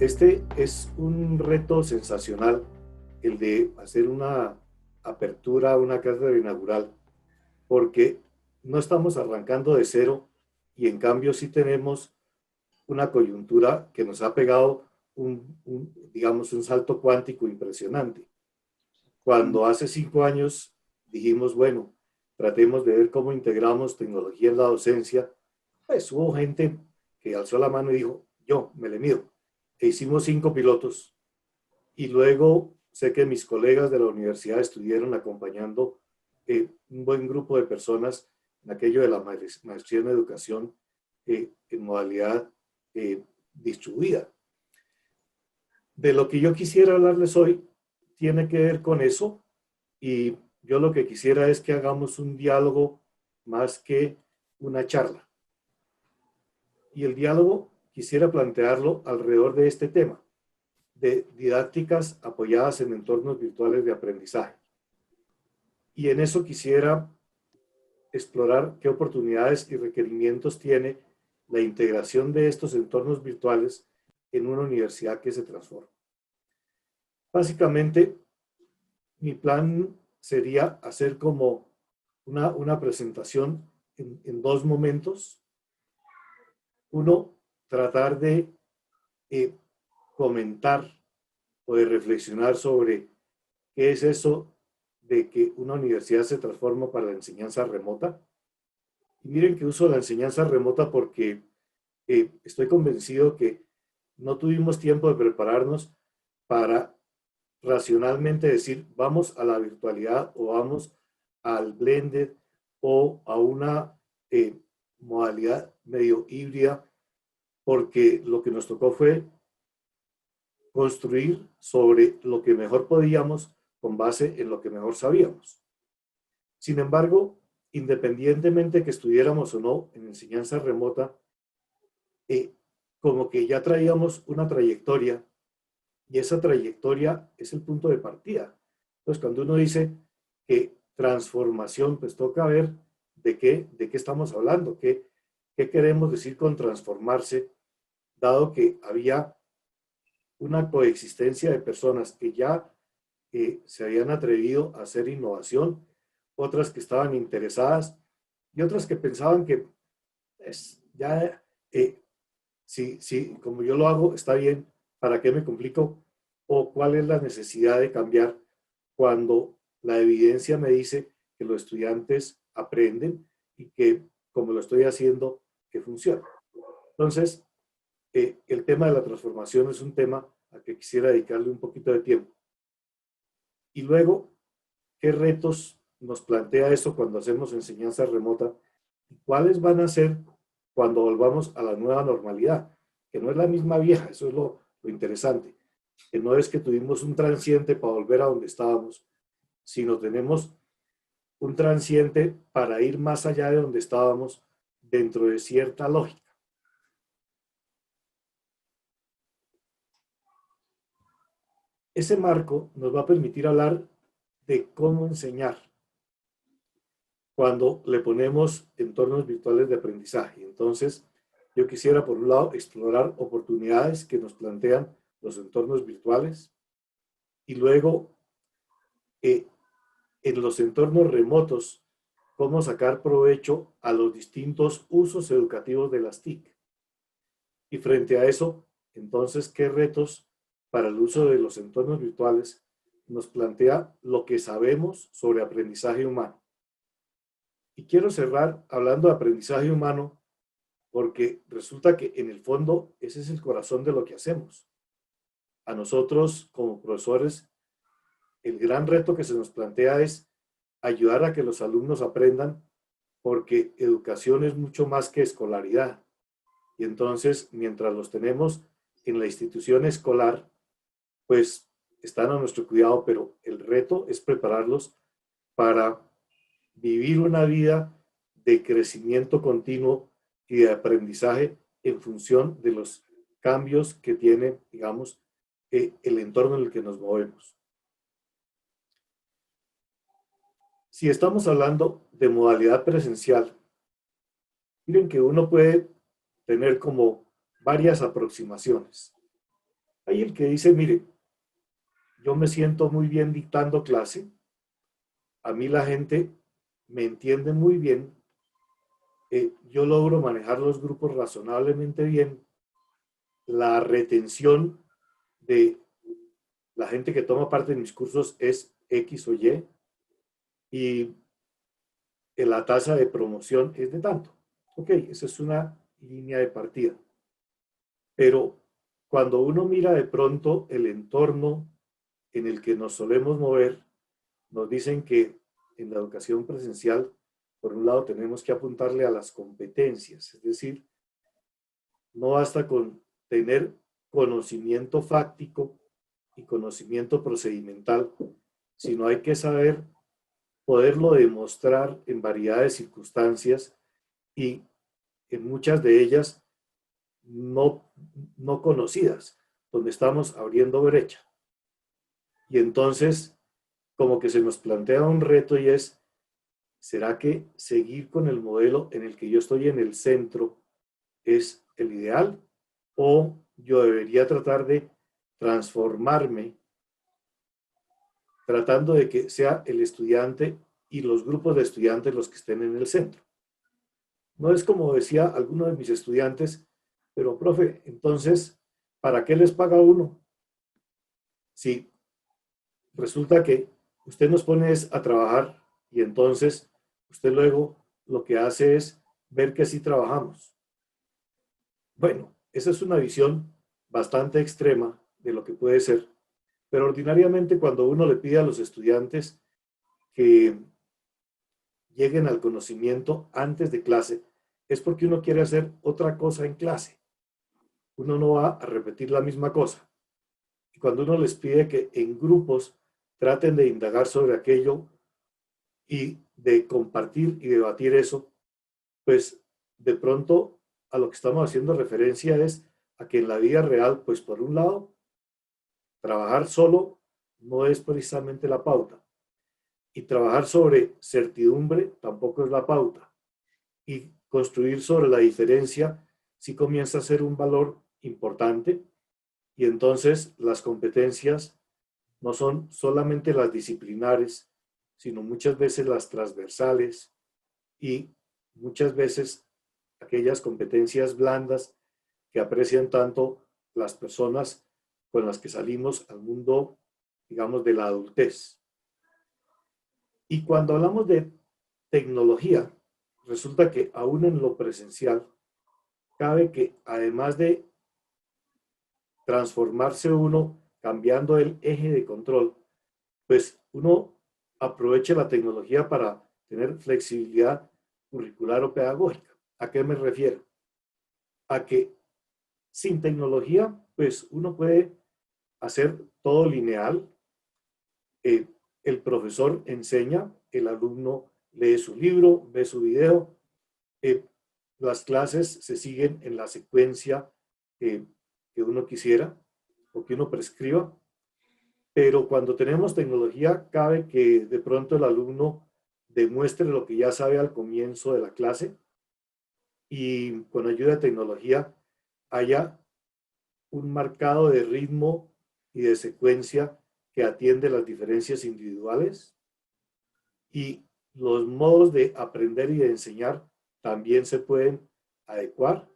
Este es un reto sensacional, el de hacer una apertura, una cátedra inaugural, porque no estamos arrancando de cero y en cambio sí tenemos una coyuntura que nos ha pegado digamos, un salto cuántico impresionante. Cuando hace 5 años dijimos, bueno, tratemos de ver cómo integramos tecnología en la docencia, pues hubo gente que alzó la mano y dijo, yo me le mido. E hicimos 5 pilotos y luego sé que mis colegas de la universidad estuvieron acompañando un buen grupo de personas en aquello de la maestría en educación en modalidad distribuida. De lo que yo quisiera hablarles hoy tiene que ver con eso y yo lo que quisiera es que hagamos un diálogo más que una charla. Y el diálogo quisiera plantearlo alrededor de este tema, de didácticas apoyadas en entornos virtuales de aprendizaje. Y en eso quisiera explorar qué oportunidades y requerimientos tiene la integración de estos entornos virtuales en una universidad que se transforma. Básicamente, mi plan sería hacer como una presentación en dos momentos. Uno, tratar de comentar o de reflexionar sobre qué es eso de que una universidad se transforma para la enseñanza remota. Y miren que uso la enseñanza remota porque estoy convencido que no tuvimos tiempo de prepararnos para racionalmente decir vamos a la virtualidad o vamos al blended o a una modalidad medio híbrida, porque lo que nos tocó fue construir sobre lo que mejor podíamos con base en lo que mejor sabíamos. Sin embargo, independientemente que estuviéramos o no en enseñanza remota, como que ya traíamos una trayectoria y esa trayectoria es el punto de partida. Entonces, cuando uno dice que transformación, pues toca ver de qué estamos hablando, qué queremos decir con transformarse, dado que había una coexistencia de personas que ya se habían atrevido a hacer innovación, otras que estaban interesadas y otras que pensaban que pues, ya, sí, como yo lo hago, está bien, ¿para qué me complico? ¿O cuál es la necesidad de cambiar cuando la evidencia me dice que los estudiantes aprenden y que, como lo estoy haciendo, que funciona? Entonces, el tema de la transformación es un tema al que quisiera dedicarle un poquito de tiempo. Y luego, ¿qué retos nos plantea eso cuando hacemos enseñanza remota? ¿Cuáles van a ser cuando volvamos a la nueva normalidad? Que no es la misma vieja, eso es lo interesante. Que no es que tuvimos un transiente para volver a donde estábamos, sino tenemos un transiente para ir más allá de donde estábamos dentro de cierta lógica. Ese marco nos va a permitir hablar de cómo enseñar cuando le ponemos entornos virtuales de aprendizaje. Entonces, yo quisiera, por un lado, explorar oportunidades que nos plantean los entornos virtuales y luego, en los entornos remotos, cómo sacar provecho a los distintos usos educativos de las TIC. Y frente a eso, entonces, ¿qué retos para el uso de los entornos virtuales nos plantea lo que sabemos sobre aprendizaje humano? Y quiero cerrar hablando de aprendizaje humano porque resulta que en el fondo ese es el corazón de lo que hacemos. A nosotros como profesores, el gran reto que se nos plantea es ayudar a que los alumnos aprendan, porque educación es mucho más que escolaridad. Y entonces, mientras los tenemos en la institución escolar, pues están a nuestro cuidado, pero el reto es prepararlos para vivir una vida de crecimiento continuo y de aprendizaje en función de los cambios que tiene, digamos, el entorno en el que nos movemos. Si estamos hablando de modalidad presencial, miren que uno puede tener como varias aproximaciones. Hay el que dice, mire, yo me siento muy bien dictando clase, a mí la gente me entiende muy bien, yo logro manejar los grupos razonablemente bien, la retención de la gente que toma parte en mis cursos es X o y la tasa de promoción es de tanto. Ok, esa es una línea de partida. Pero cuando uno mira de pronto el entorno en el que nos solemos mover, nos dicen que en la educación presencial, por un lado, tenemos que apuntarle a las competencias, es decir, no basta con tener conocimiento fáctico y conocimiento procedimental, sino hay que saber poderlo demostrar en variedad de circunstancias y en muchas de ellas no, no conocidas, donde estamos abriendo brecha. Y entonces, como que se nos plantea un reto y es, ¿será que seguir con el modelo en el que yo estoy en el centro es el ideal? ¿O yo debería tratar de transformarme tratando de que sea el estudiante y los grupos de estudiantes los que estén en el centro? No es como decía alguno de mis estudiantes, pero profe, entonces, ¿para qué les paga uno? Si resulta que usted nos pone a trabajar y entonces usted luego lo que hace es ver que sí trabajamos. Bueno, esa es una visión bastante extrema de lo que puede ser, pero ordinariamente cuando uno le pide a los estudiantes que lleguen al conocimiento antes de clase, es porque uno quiere hacer otra cosa en clase. Uno no va a repetir la misma cosa. Y cuando uno les pide que en grupos traten de indagar sobre aquello y de compartir y debatir eso, pues de pronto a lo que estamos haciendo referencia es a que en la vida real, pues por un lado, trabajar solo no es precisamente la pauta y trabajar sobre certidumbre tampoco es la pauta y construir sobre la diferencia sí comienza a ser un valor importante y entonces las competencias no son solamente las disciplinares, sino muchas veces las transversales y muchas veces aquellas competencias blandas que aprecian tanto las personas con las que salimos al mundo, digamos, de la adultez. Y cuando hablamos de tecnología, resulta que aún en lo presencial, cabe que además de transformarse uno cambiando el eje de control, pues uno aproveche la tecnología para tener flexibilidad curricular o pedagógica. ¿A qué me refiero? A que sin tecnología, pues uno puede hacer todo lineal. Eh, el profesor enseña, el alumno lee su libro, ve su video, eh, las clases se siguen en la secuencia que uno quisiera o que uno prescriba, pero cuando tenemos tecnología, cabe que de pronto el alumno demuestre lo que ya sabe al comienzo de la clase y con ayuda de tecnología haya un marcado de ritmo y de secuencia que atiende las diferencias individuales y los modos de aprender y de enseñar también se pueden adecuar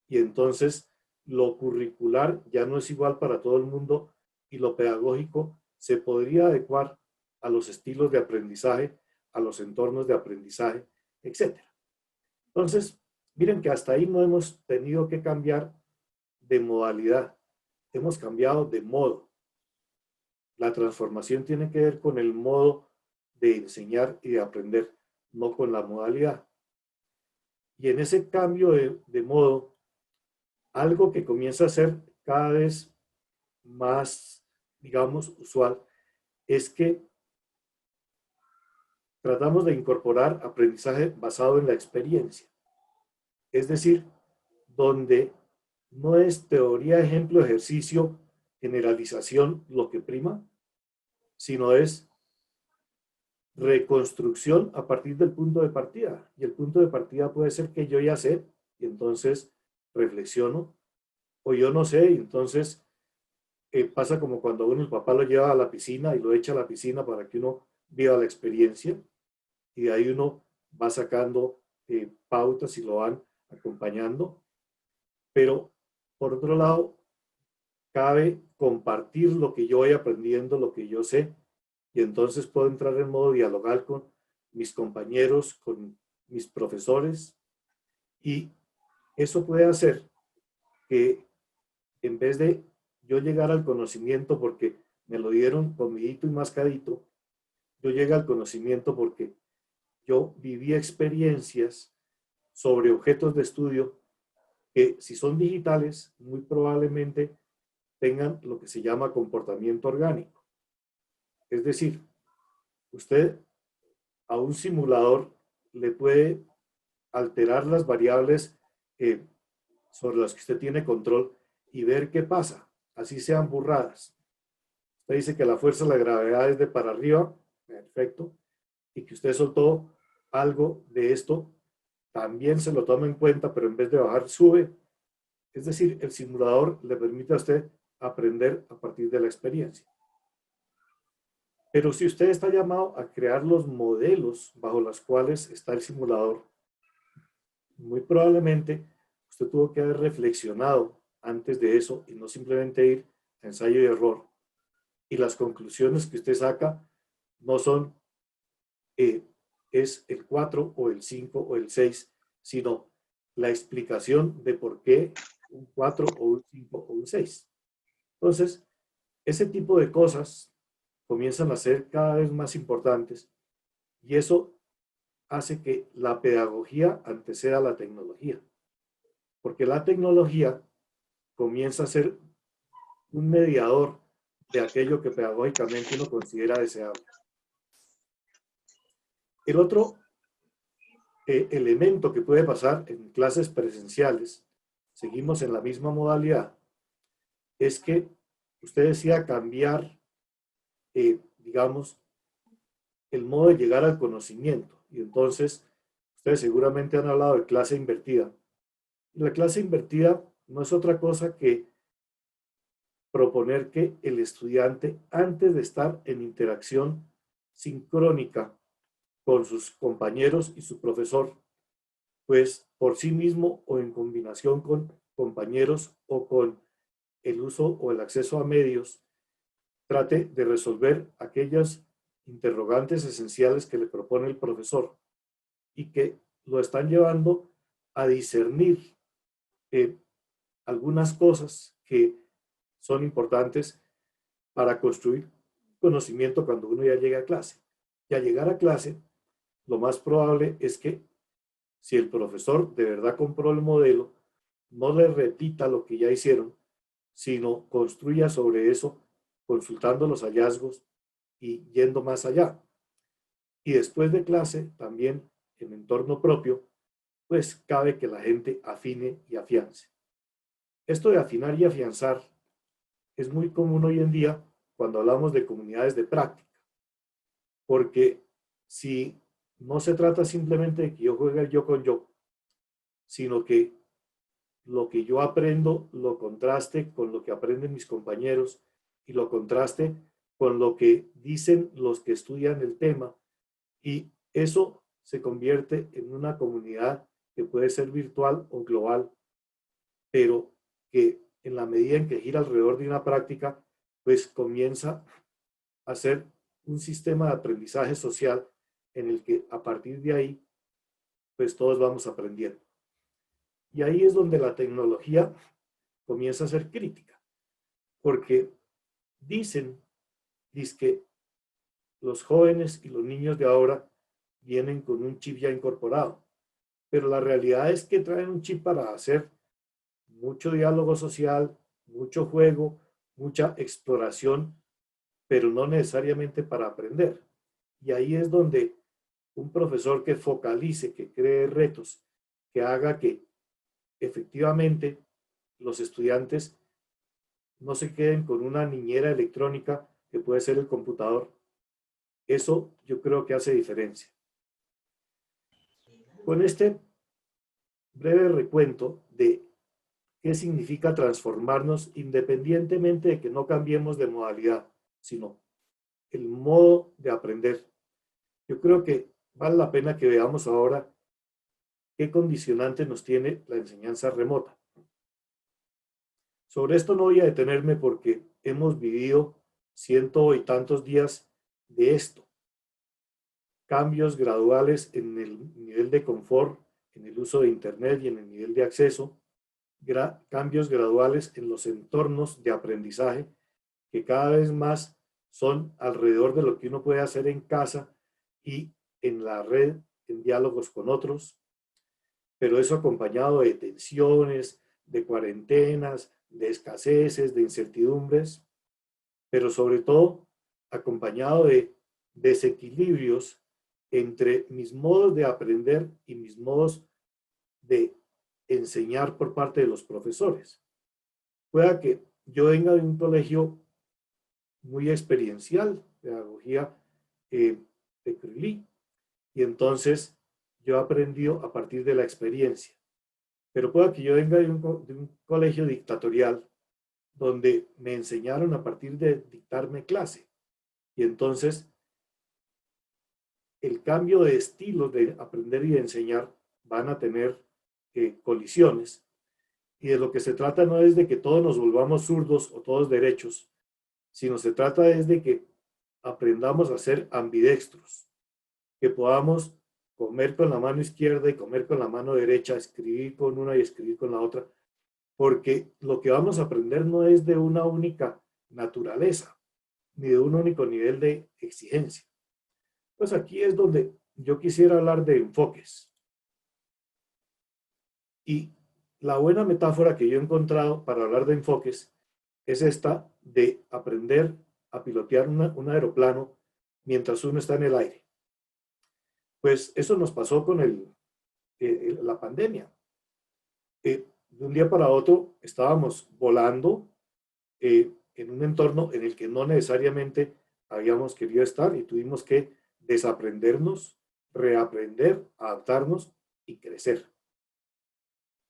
y entonces lo curricular ya no es igual para todo el mundo y lo pedagógico se podría adecuar a los estilos de aprendizaje, a los entornos de aprendizaje, etc. Entonces, miren que hasta ahí no hemos tenido que cambiar de modalidad, hemos cambiado de modo. La transformación tiene que ver con el modo de enseñar y de aprender, no con la modalidad. Y en ese cambio de modo, algo que comienza a ser cada vez más, digamos, usual, es que tratamos de incorporar aprendizaje basado en la experiencia. Es decir, donde no es teoría, ejemplo, ejercicio, generalización lo que prima, sino es reconstrucción a partir del punto de partida. Y el punto de partida puede ser que yo ya sé, y entonces reflexiono, o yo no sé, y entonces pasa como cuando uno el papá lo lleva a la piscina y lo echa a la piscina para que uno viva la experiencia y de ahí uno va sacando pautas y lo van acompañando. Pero por otro lado, cabe compartir lo que yo voy aprendiendo, lo que yo sé, y entonces puedo entrar en modo dialogal con mis compañeros, con mis profesores, y eso puede hacer que en vez de yo llegar al conocimiento porque me lo dieron comidito y mascadito, yo llegue al conocimiento porque yo viví experiencias sobre objetos de estudio que si son digitales, muy probablemente tengan lo que se llama comportamiento orgánico. Es decir, usted a un simulador le puede alterar las variables eh, sobre las que usted tiene control y ver qué pasa, así sean burradas. Usted dice que la fuerza de la gravedad es de para arriba, perfecto, y que usted soltó algo de esto, también se lo toma en cuenta, pero en vez de bajar, sube. Es decir, el simulador le permite a usted aprender a partir de la experiencia. Pero si usted está llamado a crear los modelos bajo los cuales está el simulador, muy probablemente usted tuvo que haber reflexionado antes de eso y no simplemente ir a ensayo y error. Y las conclusiones que usted saca no son es el 4 o el 5 o el 6, sino la explicación de por qué un 4 o un 5 o un 6. Entonces, ese tipo de cosas comienzan a ser cada vez más importantes y eso hace que la pedagogía anteceda a la tecnología, porque la tecnología comienza a ser un mediador de aquello que pedagógicamente uno considera deseable. El otro elemento que puede pasar en clases presenciales, seguimos en la misma modalidad, es que usted decida cambiar, digamos, el modo de llegar al conocimiento. Y entonces, ustedes seguramente han hablado de clase invertida. Y la clase invertida no es otra cosa que proponer que el estudiante, antes de estar en interacción sincrónica con sus compañeros y su profesor, pues por sí mismo o en combinación con compañeros o con el uso o el acceso a medios, trate de resolver aquellas interrogantes esenciales que le propone el profesor y que lo están llevando a discernir eh, algunas cosas que son importantes para construir conocimiento cuando uno ya llega a clase. Y al llegar a clase, lo más probable es que si el profesor de verdad compró el modelo, no le repita lo que ya hicieron, sino construya sobre eso, consultando los hallazgos y yendo más allá. Y después de clase, también en entorno propio, pues cabe que la gente afine y afiance. Esto de afinar y afianzar es muy común hoy en día cuando hablamos de comunidades de práctica, porque si no se trata simplemente de que yo juegue yo con yo, sino que lo que yo aprendo lo contraste con lo que aprenden mis compañeros y lo contraste con lo que dicen los que estudian el tema y eso se convierte en una comunidad que puede ser virtual o global, pero que en la medida en que gira alrededor de una práctica, pues comienza a ser un sistema de aprendizaje social en el que a partir de ahí, pues todos vamos aprendiendo. Y ahí es donde la tecnología comienza a ser crítica, porque dicen que los jóvenes y los niños de ahora vienen con un chip ya incorporado, pero la realidad es que traen un chip para hacer mucho diálogo social, mucho juego, mucha exploración, pero no necesariamente para aprender. Y ahí es donde un profesor que focalice, que cree retos, que haga que efectivamente los estudiantes no se queden con una niñera electrónica que puede ser el computador. Eso yo creo que hace diferencia. Con este breve recuento de qué significa transformarnos independientemente de que no cambiemos de modalidad, sino el modo de aprender. Yo creo que vale la pena que veamos ahora qué condicionante nos tiene la enseñanza remota. Sobre esto no voy a detenerme porque hemos vivido ciento y tantos días de esto. Cambios graduales en el nivel de confort, en el uso de Internet y en el nivel de acceso. Cambios graduales en los entornos de aprendizaje que cada vez más son alrededor de lo que uno puede hacer en casa y en la red, en diálogos con otros, pero eso acompañado de tensiones, de cuarentenas, de escaseces, de incertidumbres, pero sobre todo acompañado de desequilibrios entre mis modos de aprender y mis modos de enseñar por parte de los profesores. Pueda que yo venga de un colegio muy experiencial, pedagogía de Crilly, y entonces yo he aprendido a partir de la experiencia. Pero pueda que yo venga de un colegio dictatorial donde me enseñaron a partir de dictarme clase. Y entonces el cambio de estilo de aprender y de enseñar van a tener colisiones. Y de lo que se trata no es de que todos nos volvamos zurdos o todos derechos, sino se trata es de que aprendamos a ser ambidextros, que podamos comer con la mano izquierda y comer con la mano derecha, escribir con una y escribir con la otra, porque lo que vamos a aprender no es de una única naturaleza, ni de un único nivel de exigencia. Pues aquí es donde yo quisiera hablar de enfoques. Y la buena metáfora que yo he encontrado para hablar de enfoques es esta de aprender a pilotear un aeroplano mientras uno está en el aire. Pues eso nos pasó con la pandemia. De un día para otro estábamos volando en un entorno en el que no necesariamente habíamos querido estar y tuvimos que desaprendernos, reaprender, adaptarnos y crecer.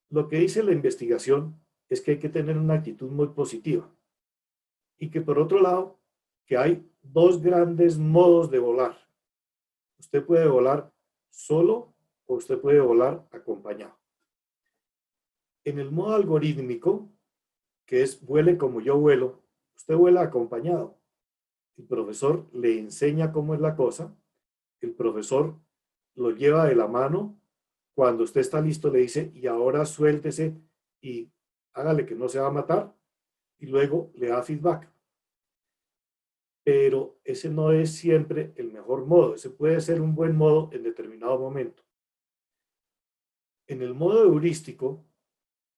Lo que dice la investigación es que hay que tener una actitud muy positiva y que por otro lado, que hay dos grandes modos de volar. Usted puede volar solo o usted puede volar acompañado. En el modo algorítmico, que es vuele como yo vuelo, usted vuela acompañado. El profesor le enseña cómo es la cosa, el profesor lo lleva de la mano, cuando usted está listo le dice, y ahora suéltese y hágale que no se va a matar, y luego le da feedback. Pero ese no es siempre el mejor modo, ese puede ser un buen modo en determinado momento. En el modo heurístico,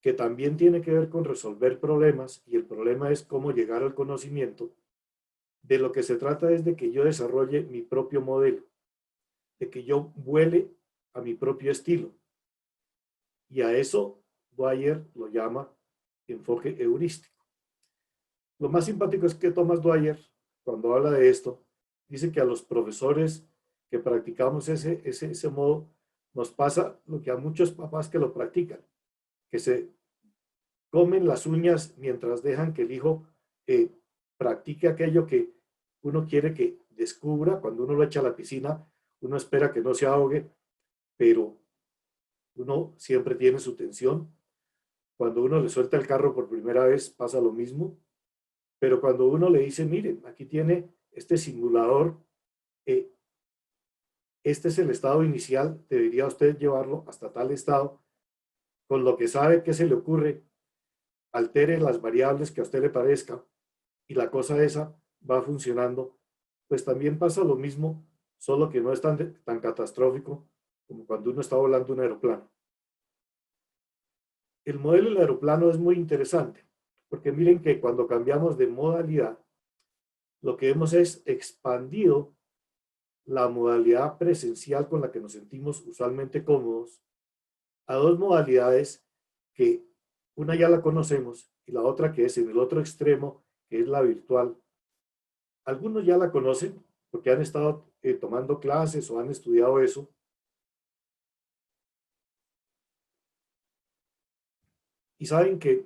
que también tiene que ver con resolver problemas, y el problema es cómo llegar al conocimiento, de lo que se trata es de que yo desarrolle mi propio modelo, de que yo vuele a mi propio estilo. Y a eso Dwyer lo llama enfoque heurístico. Lo más simpático es que Thomas Dwyer, cuando habla de esto, dice que a los profesores que practicamos ese modo, nos pasa lo que a muchos papás que lo practican, que se comen las uñas mientras dejan que el hijo practique aquello que uno quiere que descubra. Cuando uno lo echa a la piscina, uno espera que no se ahogue, pero uno siempre tiene su tensión. Cuando uno le suelta el carro por primera vez, pasa lo mismo. Pero cuando uno le dice, miren, aquí tiene este simulador, este es el estado inicial, debería usted llevarlo hasta tal estado, con lo que sabe que se le ocurre, altere las variables que a usted le parezca, y la cosa esa va funcionando, pues también pasa lo mismo, solo que no es tan catastrófico como cuando uno está volando un aeroplano. El modelo del aeroplano es muy interesante, porque miren que cuando cambiamos de modalidad, lo que hemos es expandido la modalidad presencial con la que nos sentimos usualmente cómodos a dos modalidades que una ya la conocemos y la otra que es en el otro extremo, que es la virtual. Algunos ya la conocen porque han estado tomando clases o han estudiado eso. Y saben que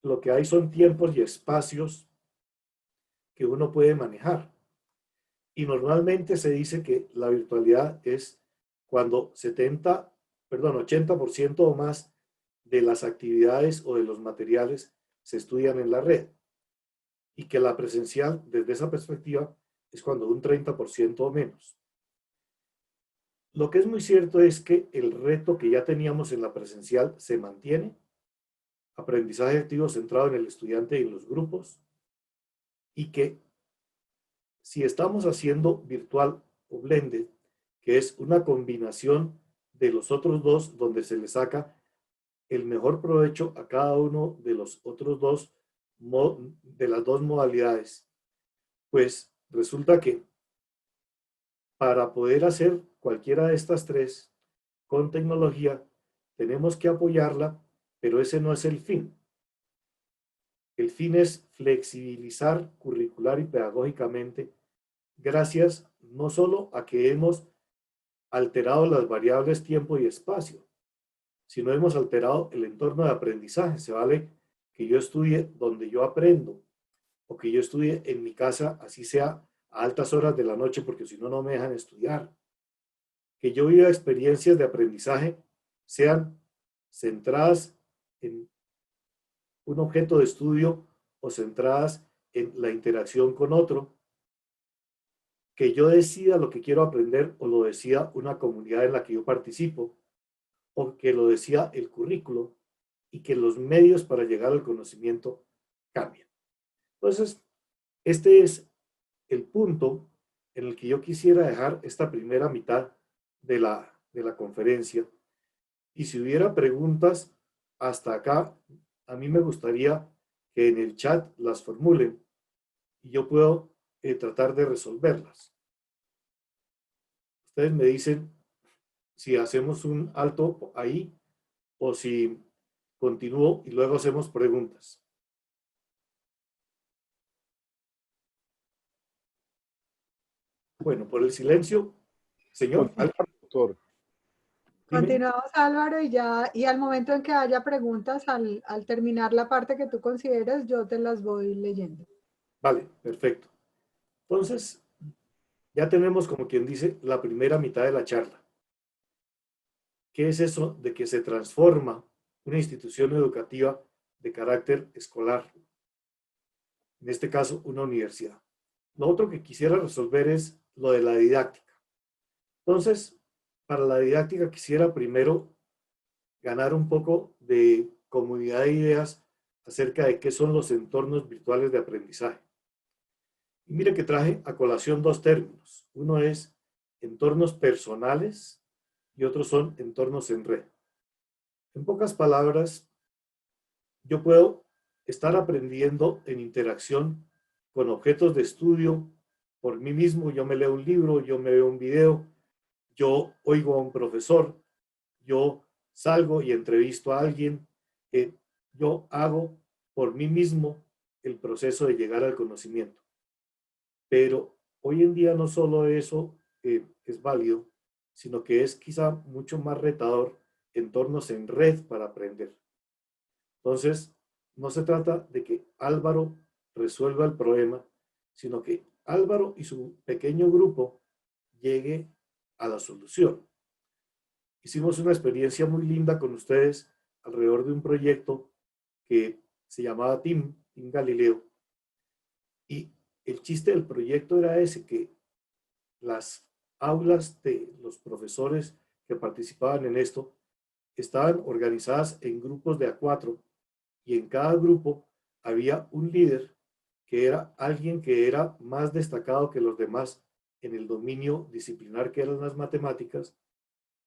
lo que hay son tiempos y espacios que uno puede manejar. Y normalmente se dice que la virtualidad es cuando 80% o más de las actividades o de los materiales se estudian en la red. Y que la presencial, desde esa perspectiva, es cuando un 30% o menos. Lo que es muy cierto es que el reto que ya teníamos en la presencial se mantiene, aprendizaje activo centrado en el estudiante y en los grupos, y que si estamos haciendo virtual o blended, que es una combinación de los otros dos, donde se le saca el mejor provecho a cada uno de los otros dos, de las dos modalidades, pues resulta que para poder hacer cualquiera de estas tres con tecnología, tenemos que apoyarla, pero ese no es el fin. El fin es flexibilizar curricular y pedagógicamente, gracias no solo a que hemos alterado las variables tiempo y espacio, sino hemos alterado el entorno de aprendizaje. Se vale que yo estudie donde yo aprendo, o que yo estudie en mi casa, así sea a altas horas de la noche, porque si no, no me dejan estudiar. Que yo viva experiencias de aprendizaje, sean centradas en un objeto de estudio o centradas en la interacción con otro, que yo decida lo que quiero aprender o lo decida una comunidad en la que yo participo, o que lo decida el currículo, y que los medios para llegar al conocimiento cambien. Entonces, este es el punto en el que yo quisiera dejar esta primera mitad de la conferencia. Y si hubiera preguntas hasta acá, a mí me gustaría que en el chat las formulen y yo puedo tratar de resolverlas. Ustedes me dicen si hacemos un alto ahí o si continúo y luego hacemos preguntas. Bueno, por el silencio, señor. Doctor. Continuamos, Álvaro, y al momento en que haya preguntas, al terminar la parte que tú consideres, yo te las voy leyendo. Vale, perfecto. Entonces, ya tenemos, como quien dice, la primera mitad de la charla. ¿Qué es eso de que se transforma una institución educativa de carácter escolar? En este caso, una universidad. Lo otro que quisiera resolver es lo de la didáctica. Entonces, para la didáctica quisiera primero ganar un poco de comunidad de ideas acerca de qué son los entornos virtuales de aprendizaje. Y mire que traje a colación dos términos. Uno es entornos personales y otros son entornos en red. En pocas palabras, yo puedo estar aprendiendo en interacción con objetos de estudio por mí mismo. Yo me leo un libro, yo me veo un video, yo oigo a un profesor, yo salgo y entrevisto a alguien, yo hago por mí mismo el proceso de llegar al conocimiento. Pero hoy en día no solo eso es válido, sino que es quizá mucho más retador entornos en red para aprender. Entonces, no se trata de que Álvaro resuelva el problema, sino que Álvaro y su pequeño grupo llegue a la solución. Hicimos una experiencia muy linda con ustedes alrededor de un proyecto que se llamaba Team Galileo. Y el chiste del proyecto era ese, que las aulas de los profesores que participaban en esto estaban organizadas en grupos de A4 y en cada grupo había un líder que era alguien que era más destacado que los demás en el dominio disciplinar que eran las matemáticas,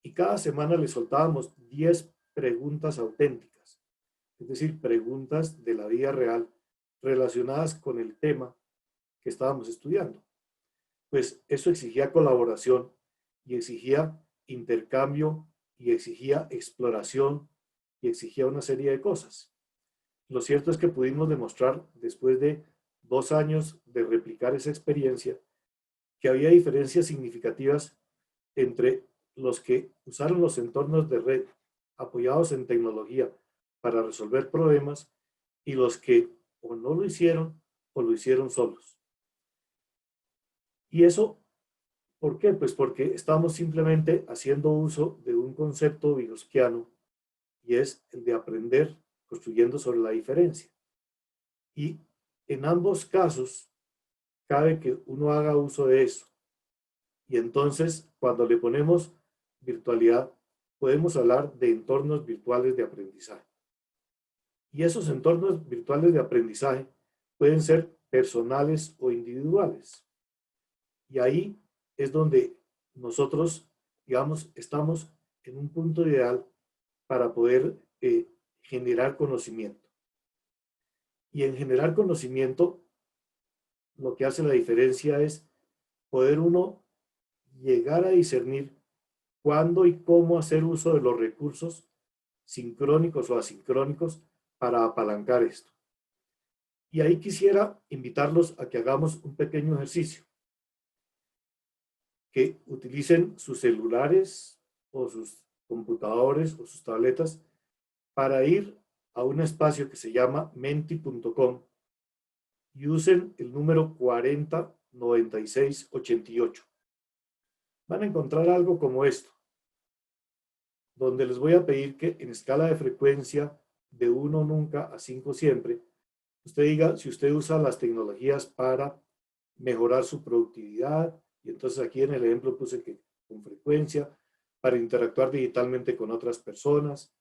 y cada semana le soltábamos 10 preguntas auténticas, es decir, preguntas de la vida real relacionadas con el tema que estábamos estudiando. Pues eso exigía colaboración y exigía intercambio y exigía exploración y exigía una serie de cosas. Lo cierto es que pudimos demostrar, después de 2 años de replicar esa experiencia, que había diferencias significativas entre los que usaron los entornos de red apoyados en tecnología para resolver problemas y los que o no lo hicieron o lo hicieron solos. ¿Y eso por qué? Pues porque estamos simplemente haciendo uso de un concepto vygotsquiano y es el de aprender construyendo sobre la diferencia. Y en ambos casos cabe que uno haga uso de eso. Y entonces, cuando le ponemos virtualidad, podemos hablar de entornos virtuales de aprendizaje. Y esos entornos virtuales de aprendizaje pueden ser personales o individuales. Y ahí es donde nosotros, digamos, estamos en un punto ideal para poder generar conocimiento. Y en generar conocimiento, lo que hace la diferencia es poder uno llegar a discernir cuándo y cómo hacer uso de los recursos sincrónicos o asincrónicos para apalancar esto. Y ahí quisiera invitarlos a que hagamos un pequeño ejercicio, que utilicen sus celulares o sus computadores o sus tabletas para ir a un espacio que se llama menti.com y usen el número 409688. Van a encontrar algo como esto, donde les voy a pedir que en escala de frecuencia de 1 nunca a 5 siempre, usted diga si usted usa las tecnologías para mejorar su productividad, y entonces aquí en el ejemplo puse que con frecuencia, para interactuar digitalmente con otras personas,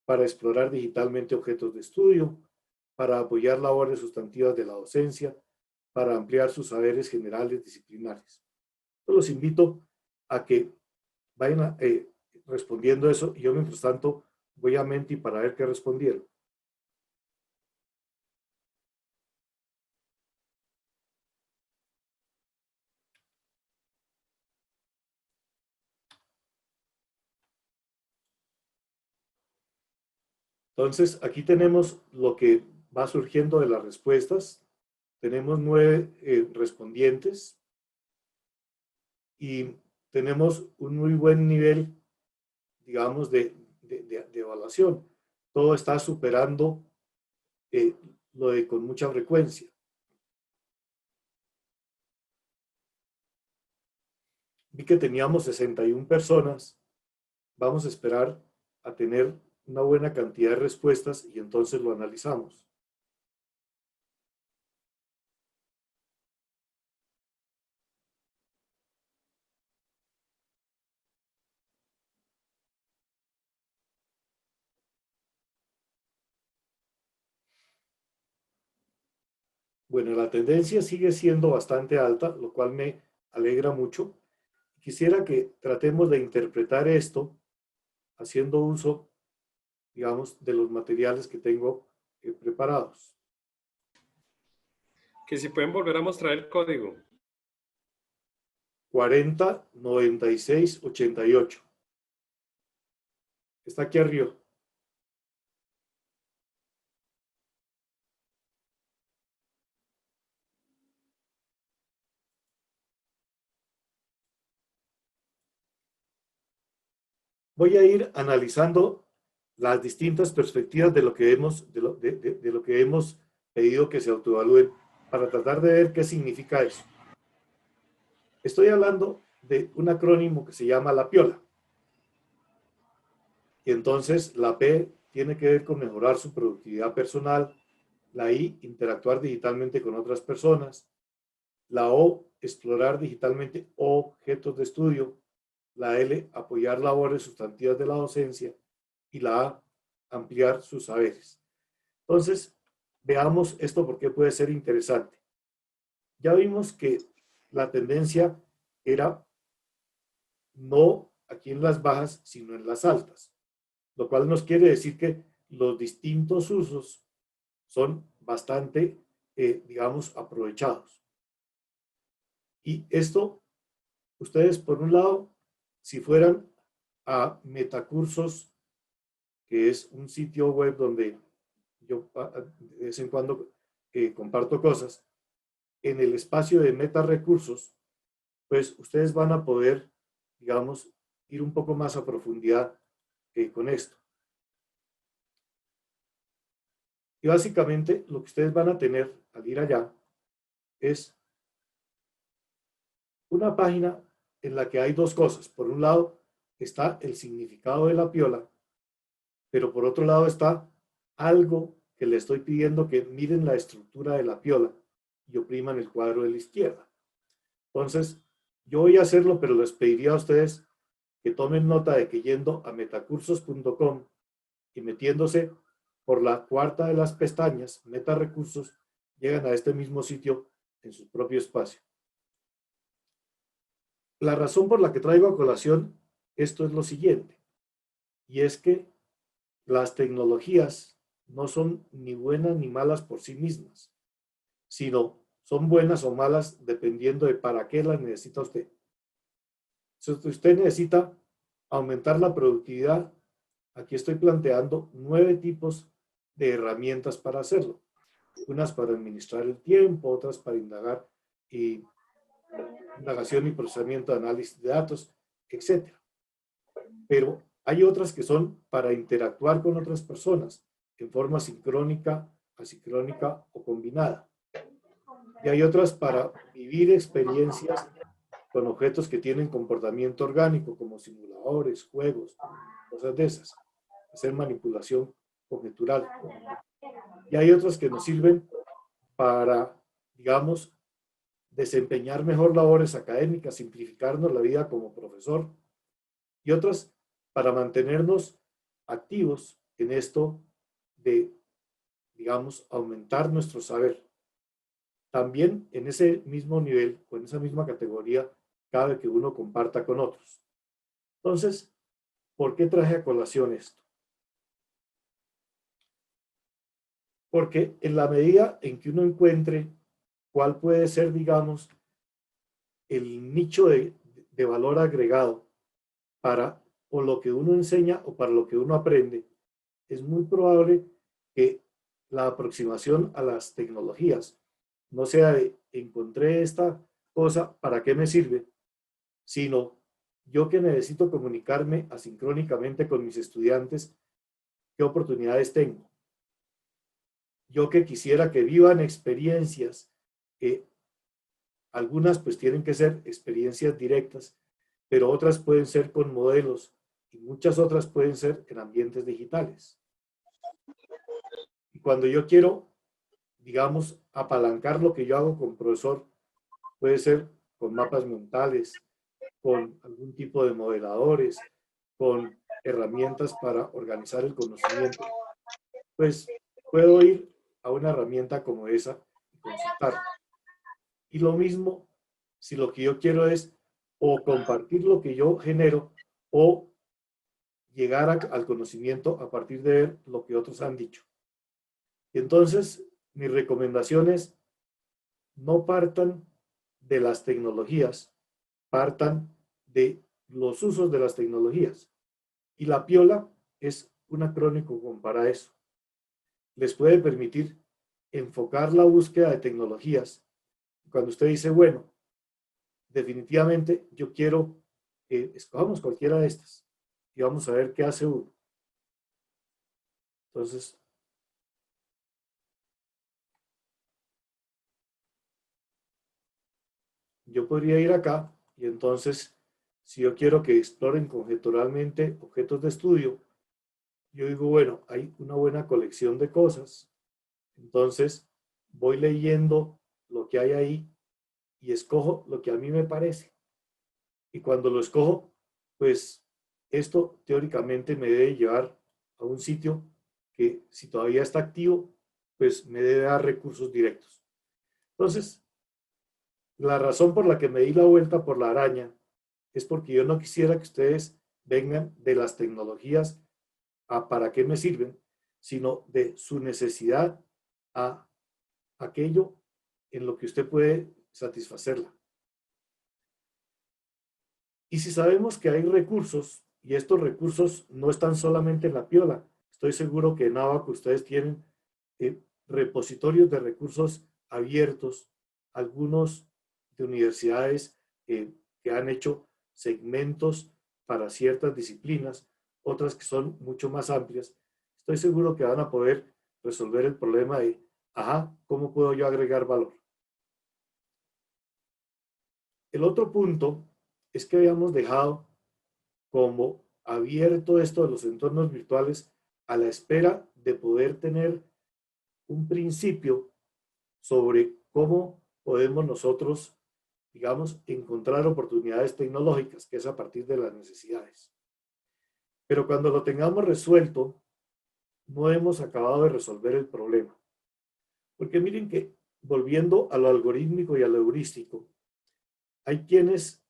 para explorar digitalmente objetos de estudio, para apoyar labores sustantivas de la docencia, para ampliar sus saberes generales disciplinares. Yo los invito a que vayan respondiendo eso y yo mientras tanto voy a Menti para ver qué respondieron. Entonces, aquí tenemos lo que va surgiendo de las respuestas. Tenemos 9 respondientes y tenemos un muy buen nivel, digamos, de evaluación. Todo está superando lo de con mucha frecuencia. Vi que teníamos 61 personas. Vamos a esperar a tener una buena cantidad de respuestas y entonces lo analizamos. Bueno, la tendencia sigue siendo bastante alta, lo cual me alegra mucho. Quisiera que tratemos de interpretar esto haciendo uso, digamos, de los materiales que tengo preparados. Que si pueden volver a mostrar el código. 409688. Está aquí arriba. Voy a ir analizando las distintas perspectivas de lo que hemos, de lo que hemos pedido que se autoevalúen para tratar de ver qué significa eso. Estoy hablando de un acrónimo que se llama la piola. Y entonces la P tiene que ver con mejorar su productividad personal, la I, interactuar digitalmente con otras personas, la O, explorar digitalmente objetos de estudio, la L, apoyar labores sustantivas de la docencia y la A, ampliar sus saberes. Entonces, veamos esto porque puede ser interesante. Ya vimos que la tendencia era no aquí en las bajas, sino en las altas, lo cual nos quiere decir que los distintos usos son bastante, digamos, aprovechados. Y esto, ustedes por un lado, si fueran a Metacursos, que es un sitio web donde yo de vez en cuando comparto cosas, en el espacio de meta recursos, pues ustedes van a poder, digamos, ir un poco más a profundidad con esto. Y básicamente lo que ustedes van a tener al ir allá es una página en la que hay dos cosas. Por un lado está el significado de la piola, pero por otro lado está algo que le estoy pidiendo que miren la estructura de la piola y opriman el cuadro de la izquierda. Entonces, yo voy a hacerlo, pero les pediría a ustedes que tomen nota de que yendo a metacursos.com y metiéndose por la cuarta de las pestañas, Meta Recursos, llegan a este mismo sitio en su propio espacio. La razón por la que traigo a colación esto es lo siguiente, y es que las tecnologías no son ni buenas ni malas por sí mismas, sino son buenas o malas dependiendo de para qué las necesita usted. Si usted necesita aumentar la productividad, aquí estoy planteando 9 tipos de herramientas para hacerlo. Unas para administrar el tiempo, otras para indagación y procesamiento de análisis de datos, etc. Pero hay otras que son para interactuar con otras personas en forma sincrónica, asincrónica o combinada. Y hay otras para vivir experiencias con objetos que tienen comportamiento orgánico, como simuladores, juegos, cosas de esas. Hacer manipulación conjetural. Y hay otras que nos sirven para, digamos, desempeñar mejor labores académicas, simplificarnos la vida como profesor, y otras para mantenernos activos en esto de, digamos, aumentar nuestro saber. También en ese mismo nivel o en esa misma categoría cabe que uno comparta con otros. Entonces, ¿por qué traje a colación esto? Porque en la medida en que uno encuentre cuál puede ser, digamos, el nicho de valor agregado para o lo que uno enseña o para lo que uno aprende, es muy probable que la aproximación a las tecnologías no sea de encontré esta cosa, ¿para qué me sirve? Sino yo que necesito comunicarme asincrónicamente con mis estudiantes, ¿qué oportunidades tengo? Yo que quisiera que vivan experiencias, algunas pues tienen que ser experiencias directas, pero otras pueden ser con modelos y muchas otras pueden ser en ambientes digitales. Y cuando yo quiero, digamos, apalancar lo que yo hago con profesor, puede ser con mapas mentales, con algún tipo de modeladores, con herramientas para organizar el conocimiento, pues puedo ir a una herramienta como esa y consultar. Y lo mismo si lo que yo quiero es o compartir lo que yo genero o llegar al conocimiento a partir de ver lo que otros han dicho. Y entonces, mi recomendación es no partan de las tecnologías, partan de los usos de las tecnologías. Y la piola es un acrónimo para eso. Les puede permitir enfocar la búsqueda de tecnologías. Cuando usted dice, bueno, definitivamente yo quiero, escojamos cualquiera de estas y vamos a ver qué hace uno. Entonces, yo podría ir acá y entonces, si yo quiero que exploren conjeturalmente objetos de estudio, yo digo, bueno, hay una buena colección de cosas, entonces voy leyendo lo que hay ahí y escojo lo que a mí me parece. Y cuando lo escojo, pues esto teóricamente me debe llevar a un sitio que si todavía está activo, pues me debe dar recursos directos. Entonces, la razón por la que me di la vuelta por la araña es porque yo no quisiera que ustedes vengan de las tecnologías a para qué me sirven, sino de su necesidad a aquello en lo que usted puede satisfacerla. Y si sabemos que hay recursos, y estos recursos no están solamente en la piola, estoy seguro que en Abaco ustedes tienen repositorios de recursos abiertos, algunos de universidades que han hecho segmentos para ciertas disciplinas, otras que son mucho más amplias. Estoy seguro que van a poder resolver el problema de, ajá, ¿cómo puedo yo agregar valor? El otro punto es que habíamos dejado como abierto esto de los entornos virtuales a la espera de poder tener un principio sobre cómo podemos nosotros, digamos, encontrar oportunidades tecnológicas, que es a partir de las necesidades. Pero cuando lo tengamos resuelto, no hemos acabado de resolver el problema. Porque miren que, volviendo a lo algorítmico y a lo heurístico, hay quienes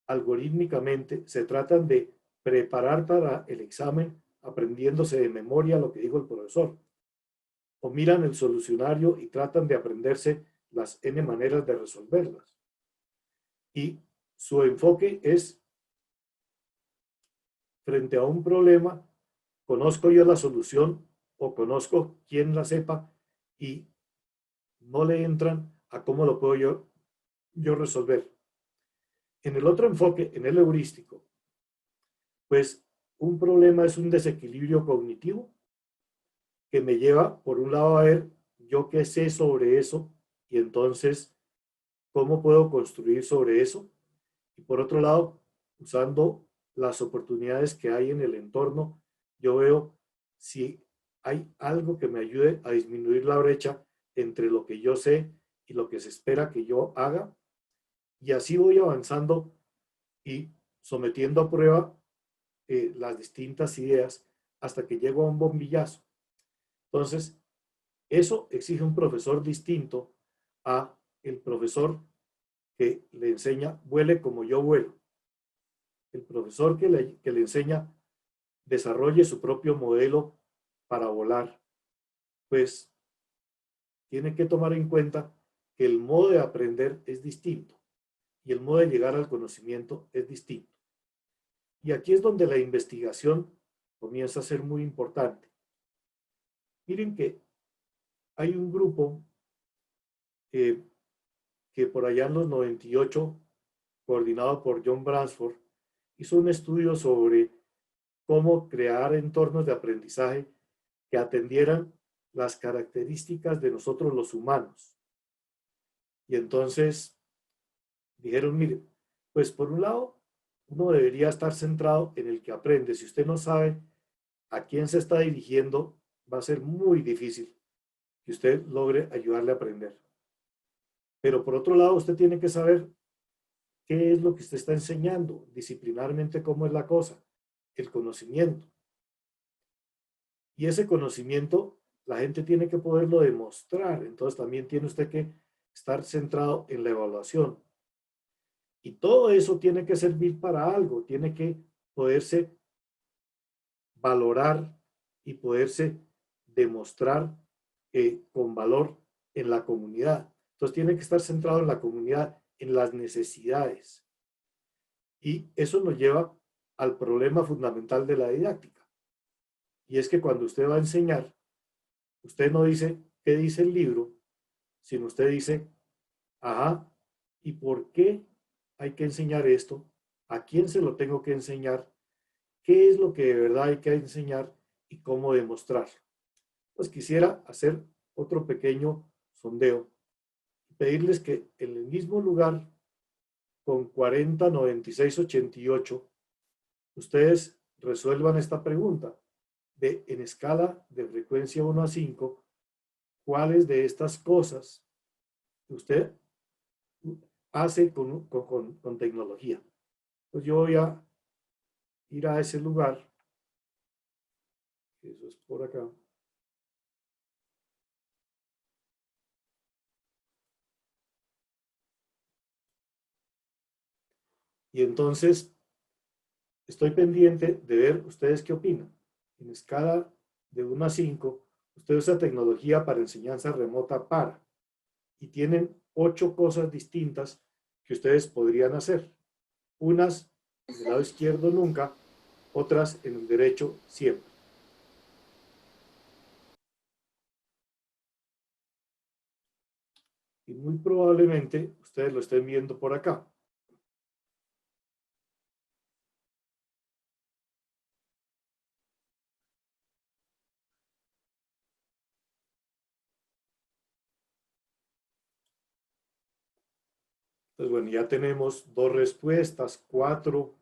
algorítmicamente se tratan de preparar para el examen aprendiéndose de memoria lo que dijo el profesor. O miran el solucionario y tratan de aprenderse las N maneras de resolverlas. Y su enfoque es, frente a un problema, conozco yo la solución o conozco quién la sepa y no le entran a cómo lo puedo yo resolver. En el otro enfoque, en el heurístico, pues un problema es un desequilibrio cognitivo que me lleva, por un lado, a ver yo qué sé sobre eso y entonces cómo puedo construir sobre eso. Y por otro lado, usando las oportunidades que hay en el entorno, yo veo si hay algo que me ayude a disminuir la brecha entre lo que yo sé y lo que se espera que yo haga. Y así voy avanzando y sometiendo a prueba las distintas ideas hasta que llego a un bombillazo. Entonces, eso exige un profesor distinto a el profesor que le enseña vuele como yo vuelo. El profesor que le enseña desarrolle su propio modelo para volar, pues tiene que tomar en cuenta que el modo de aprender es distinto y el modo de llegar al conocimiento es distinto. Y aquí es donde la investigación comienza a ser muy importante. Miren que hay un grupo que por allá en los 98, coordinado por John Bransford, hizo un estudio sobre cómo crear entornos de aprendizaje que atendieran las características de nosotros los humanos. Y entonces dijeron, mire, pues por un lado, uno debería estar centrado en el que aprende. Si usted no sabe a quién se está dirigiendo, va a ser muy difícil que usted logre ayudarle a aprender. Pero por otro lado, usted tiene que saber qué es lo que usted está enseñando, disciplinarmente cómo es la cosa, el conocimiento. Y ese conocimiento la gente tiene que poderlo demostrar. Entonces también tiene usted que estar centrado en la evaluación. Y todo eso tiene que servir para algo, tiene que poderse valorar y poderse demostrar con valor en la comunidad. Entonces tiene que estar centrado en la comunidad, en las necesidades. Y eso nos lleva al problema fundamental de la didáctica. Y es que cuando usted va a enseñar, usted no dice qué dice el libro, sino usted dice, ajá, ¿y por qué hay que enseñar esto? ¿A quién se lo tengo que enseñar? ¿Qué es lo que de verdad hay que enseñar y cómo demostrar? Pues quisiera hacer otro pequeño sondeo y pedirles que en el mismo lugar, con 40, 96, 88, ustedes resuelvan esta pregunta de en escala de frecuencia 1 a 5, ¿cuáles de estas cosas usted hace con tecnología? Pues yo voy a ir a ese lugar, eso es por acá. Y entonces estoy pendiente de ver ustedes qué opinan. En escala de 1 a 5, usted usa tecnología para enseñanza remota para, y tienen 8 cosas distintas que ustedes podrían hacer. Unas en el lado izquierdo nunca, otras en el derecho siempre. Y muy probablemente ustedes lo estén viendo por acá. Pues bueno, ya tenemos 2 respuestas, 4.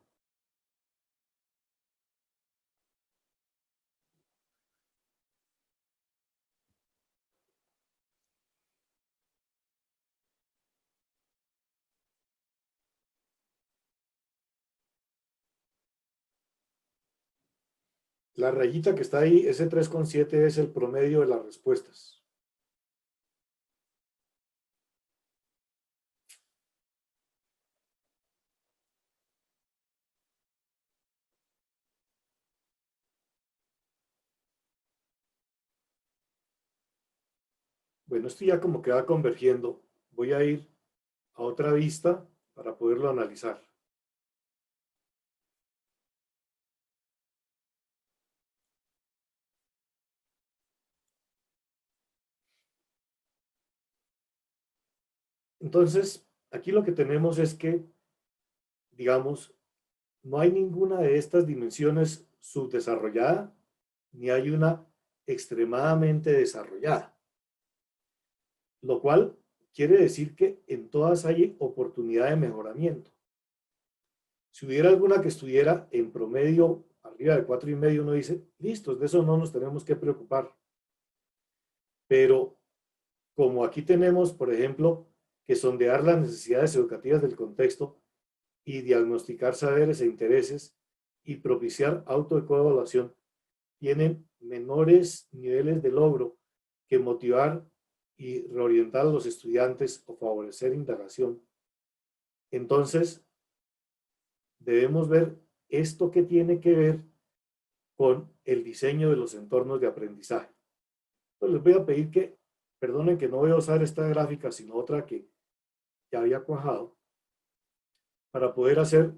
La rayita que está ahí, ese 3,7 es el promedio de las respuestas. Bueno, esto ya como que va convergiendo. Voy a ir a otra vista para poderlo analizar. Entonces, aquí lo que tenemos es que, digamos, no hay ninguna de estas dimensiones subdesarrollada, ni hay una extremadamente desarrollada, lo cual quiere decir que en todas hay oportunidad de mejoramiento. Si hubiera alguna que estuviera en promedio arriba de 4,5, uno dice, listo, de eso no nos tenemos que preocupar. Pero como aquí tenemos, por ejemplo, que sondear las necesidades educativas del contexto y diagnosticar saberes e intereses y propiciar autoevaluación, tienen menores niveles de logro que motivar y reorientar a los estudiantes o favorecer indagación. Entonces, debemos ver esto que tiene que ver con el diseño de los entornos de aprendizaje. Pues les voy a pedir que, perdonen que no voy a usar esta gráfica, sino otra que ya había cuajado, para poder hacer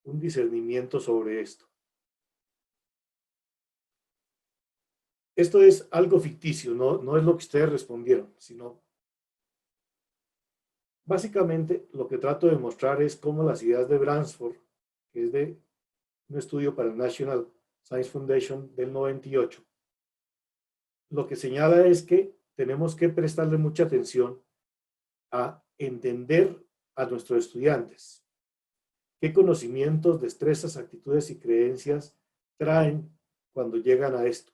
un discernimiento sobre esto. Esto es algo ficticio, no es lo que ustedes respondieron, sino básicamente lo que trato de mostrar es cómo las ideas de Bransford, que es de un estudio para el National Science Foundation del 98, lo que señala es que tenemos que prestarle mucha atención a entender a nuestros estudiantes, qué conocimientos, destrezas, actitudes y creencias traen cuando llegan a esto.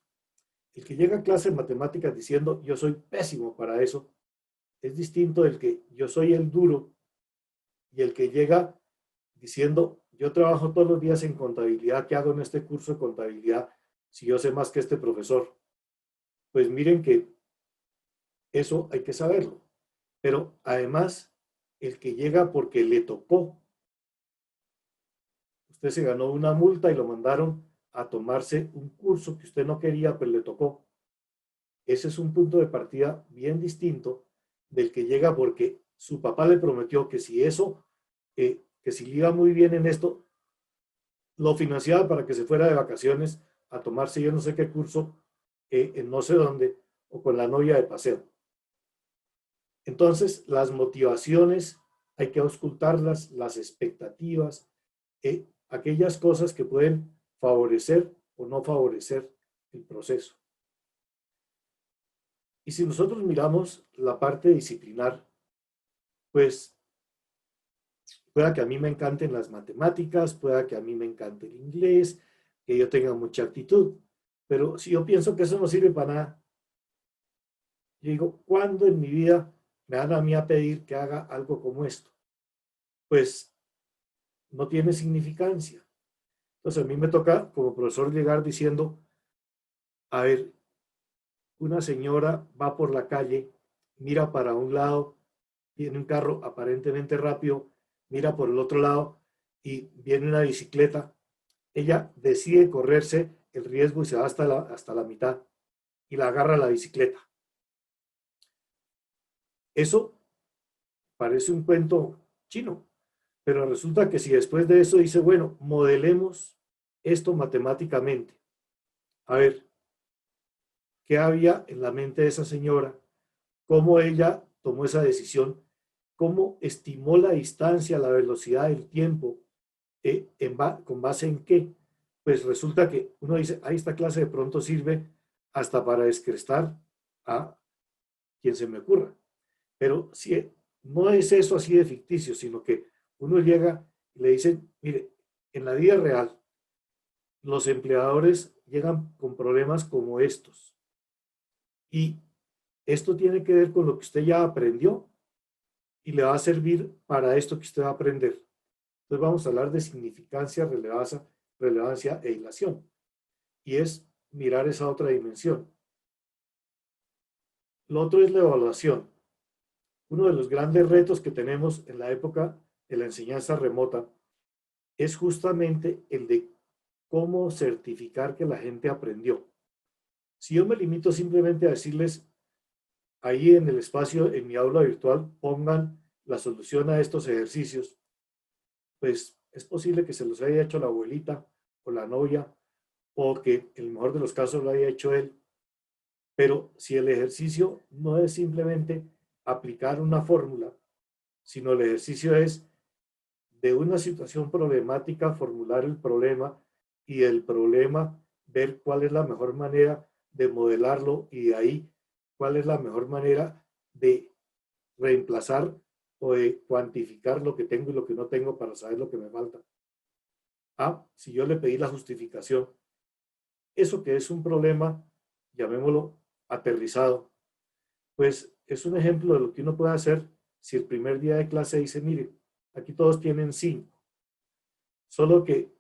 El que llega a clase de matemáticas diciendo yo soy pésimo para eso, es distinto del que yo soy el duro y el que llega diciendo yo trabajo todos los días en contabilidad, ¿qué hago en este curso de contabilidad si yo sé más que este profesor? Pues miren que eso hay que saberlo. Pero además, el que llega porque le tocó, usted se ganó una multa y lo mandaron a tomarse un curso que usted no quería, pero le tocó. Ese es un punto de partida bien distinto del que llega porque su papá le prometió que si eso, que si le iba muy bien en esto, lo financiaba para que se fuera de vacaciones a tomarse yo no sé qué curso en no sé dónde o con la novia de paseo. Entonces, las motivaciones hay que auscultarlas, las expectativas, aquellas cosas que pueden favorecer o no favorecer el proceso. Y si nosotros miramos la parte disciplinar, pues pueda que a mí me encanten las matemáticas, pueda que a mí me encante el inglés, que yo tenga mucha actitud, pero si yo pienso que eso no sirve para nada, yo digo, ¿cuándo en mi vida me van a mí a pedir que haga algo como esto? Pues no tiene significancia. Entonces a mí me toca como profesor llegar diciendo, a ver, una señora va por la calle, mira para un lado, tiene un carro aparentemente rápido, mira por el otro lado y viene una bicicleta. Ella decide correrse el riesgo y se va hasta la mitad y la agarra la bicicleta. Eso parece un cuento chino, pero resulta que si después de eso dice, bueno, modelemos esto matemáticamente. A ver, ¿qué había en la mente de esa señora? ¿Cómo ella tomó esa decisión? ¿Cómo estimó la distancia, la velocidad del tiempo? ¿Con base en qué? Pues resulta que uno dice, ahí esta clase de pronto sirve hasta para descrestar a quien se me ocurra. Pero si no es eso así de ficticio, sino que uno llega y le dicen, mire, en la vida real, los empleadores llegan con problemas como estos. Y esto tiene que ver con lo que usted ya aprendió y le va a servir para esto que usted va a aprender. Entonces vamos a hablar de significancia, relevancia e hilación. Y es mirar esa otra dimensión. Lo otro es la evaluación. Uno de los grandes retos que tenemos en la época de la enseñanza remota es justamente el de cómo certificar que la gente aprendió. Si yo me limito simplemente a decirles, ahí en el espacio, en mi aula virtual, pongan la solución a estos ejercicios, pues es posible que se los haya hecho la abuelita o la novia, o que en el mejor de los casos lo haya hecho él. Pero si el ejercicio no es simplemente aplicar una fórmula, sino el ejercicio es de una situación problemática formular el problema y del problema ver cuál es la mejor manera de modelarlo y de ahí cuál es la mejor manera de reemplazar o de cuantificar lo que tengo y lo que no tengo para saber lo que me falta. Ah, si yo le pedí la justificación, eso que es un problema, llamémoslo aterrizado, pues es un ejemplo de lo que uno puede hacer si el primer día de clase dice, mire, aquí todos tienen 5, solo que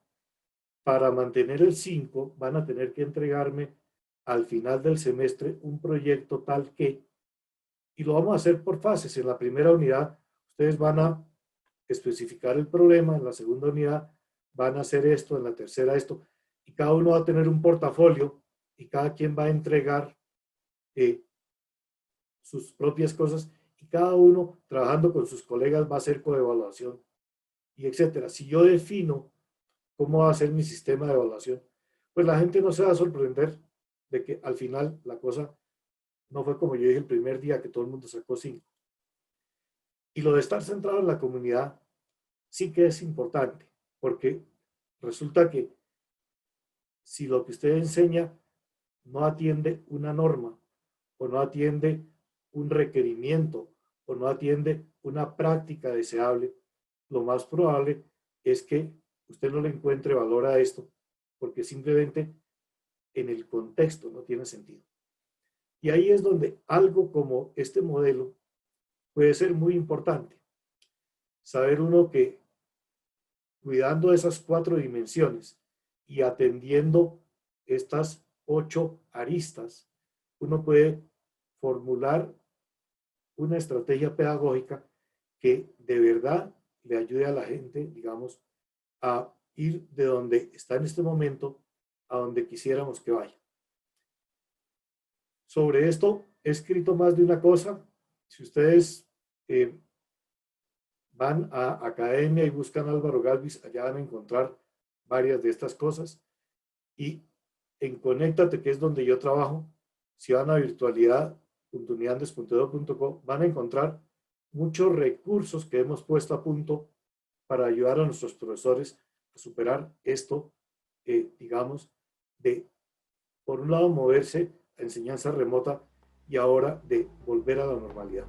para mantener el 5 van a tener que entregarme al final del semestre un proyecto tal que, y lo vamos a hacer por fases. En la primera unidad ustedes van a especificar el problema, en la segunda unidad van a hacer esto, en la tercera esto, y cada uno va a tener un portafolio y cada quien va a entregar sus propias cosas y cada uno trabajando con sus colegas va a hacer coevaluación y etcétera. Si yo defino cómo va a ser mi sistema de evaluación, pues la gente no se va a sorprender de que al final la cosa no fue como yo dije el primer día que todo el mundo sacó 5. Y lo de estar centrado en la comunidad sí que es importante, porque resulta que si lo que usted enseña no atiende una norma o no atiende un requerimiento o no atiende una práctica deseable, lo más probable es que usted no le encuentre valor a esto porque simplemente en el contexto no tiene sentido. Y ahí es donde algo como este modelo puede ser muy importante. Saber uno que cuidando esas 4 dimensiones y atendiendo estas 8 aristas, uno puede formular una estrategia pedagógica que de verdad le ayude a la gente, digamos, a ir de donde está en este momento a donde quisiéramos que vaya. Sobre esto he escrito más de una cosa. Si ustedes van a Academia y buscan Álvaro Galvis, allá van a encontrar varias de estas cosas. Y en Conéctate, que es donde yo trabajo, si van a virtualidad.uniandes.edu.co, van a encontrar muchos recursos que hemos puesto a punto para ayudar a nuestros profesores a superar esto, digamos, de, por un lado, moverse a enseñanza remota y ahora de volver a la normalidad.